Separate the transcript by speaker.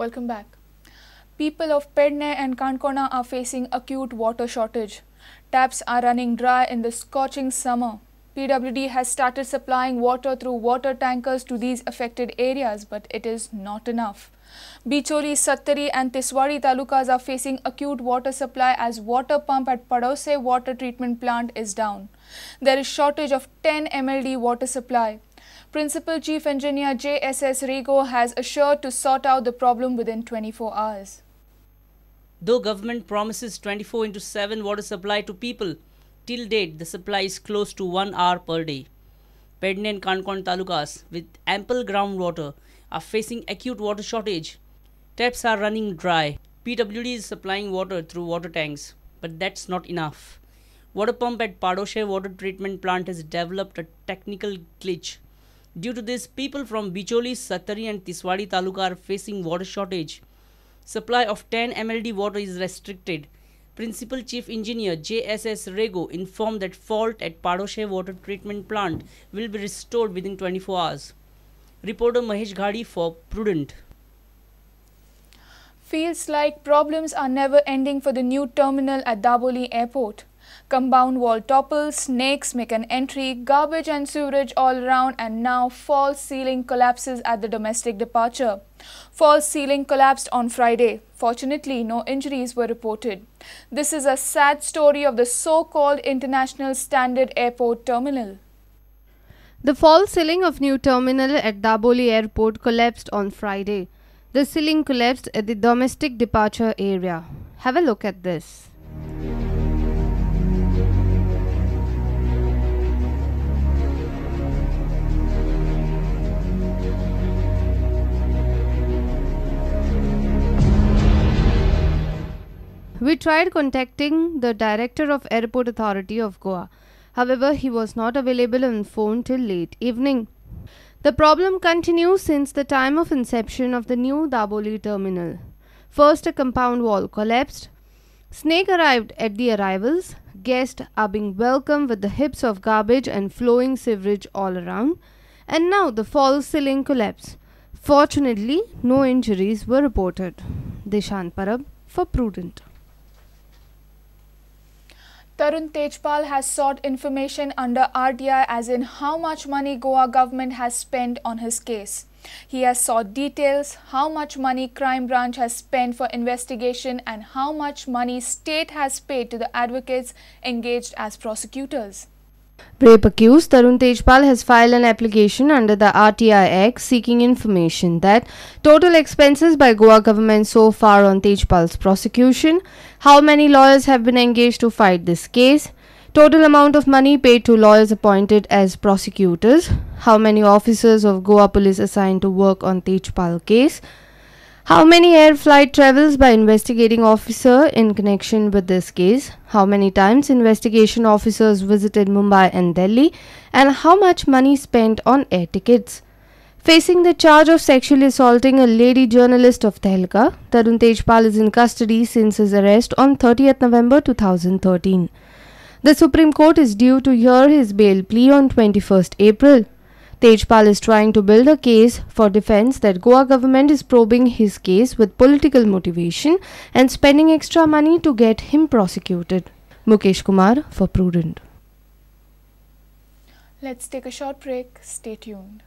Speaker 1: Welcome back. People of Pernem and Canacona are facing acute water shortage. Taps are running dry in the scorching summer. PWD has started supplying water through water tankers to these affected areas, but it is not enough. Bicholi, Sattari and Tiswadi talukas are facing acute water supply as water pump at Padose water treatment plant is down. There is shortage of 10 MLD water supply. Principal Chief Engineer JSS Rego has assured to sort out the problem within 24 hours.
Speaker 2: Though government promises 24/7 water supply to people, till date the supply is close to 1 hour per day. Pernem and Canacona talukas with ample groundwater are facing acute water shortage. Taps are running dry. PWD is supplying water through water tanks, but that's not enough. Water pump at Padose water treatment plant has developed a technical glitch. Due to this, people from Bicholi, Sattari and Tiswadi taluka are facing water shortage. Supply of 10 MLD water is restricted. Principal Chief Engineer JSS Rego informed that fault at Padose water treatment plant will be restored within 24 hours. Reporter Mahesh Ghadi for Prudent.
Speaker 1: Feels like problems are never ending for the new terminal at Daboli Airport. Compound wall topples, snakes make an entry, garbage and sewerage all around, and now false ceiling collapses at the domestic departure. False ceiling collapsed on Friday. Fortunately, no injuries were reported. This is a sad story of the so-called International Standard Airport terminal.
Speaker 3: The false ceiling of new terminal at Daboli Airport collapsed on Friday. The ceiling collapsed at the domestic departure area. Have a look at this. We tried contacting the Director of Airport Authority of Goa. However, he was not available on phone till late evening. The problem continues since the time of inception of the new Daboli terminal. First, a compound wall collapsed. Snake arrived at the arrivals. Guests are being welcomed with the heaps of garbage and flowing sewerage all around. And now the false ceiling collapsed. Fortunately, no injuries were reported. Dishant Parab for Prudent.
Speaker 1: Tarun Tejpal has sought information under RTI as in how much money Goa government has spent on his case. He has sought details, how much money crime branch has spent for investigation and how much money state has paid to the advocates engaged as prosecutors.
Speaker 3: Rape accused Tarun Tejpal has filed an application under the RTI Act seeking information that total expenses by Goa government so far on Tejpal's prosecution, how many lawyers have been engaged to fight this case, total amount of money paid to lawyers appointed as prosecutors, how many officers of Goa police assigned to work on Tejpal case, how many air flight travels by investigating officer in connection with this case, how many times investigation officers visited Mumbai and Delhi, and how much money spent on air tickets. Facing the charge of sexually assaulting a lady journalist of Tehelka, Tarun Tejpal is in custody since his arrest on 30th November 2013. The Supreme Court is due to hear his bail plea on 21st April. Tejpal is trying to build a case for defense that Goa government is probing his case with political motivation and spending extra money to get him prosecuted. Mukesh Kumar for Prudent.
Speaker 1: Let's take a short break. Stay tuned.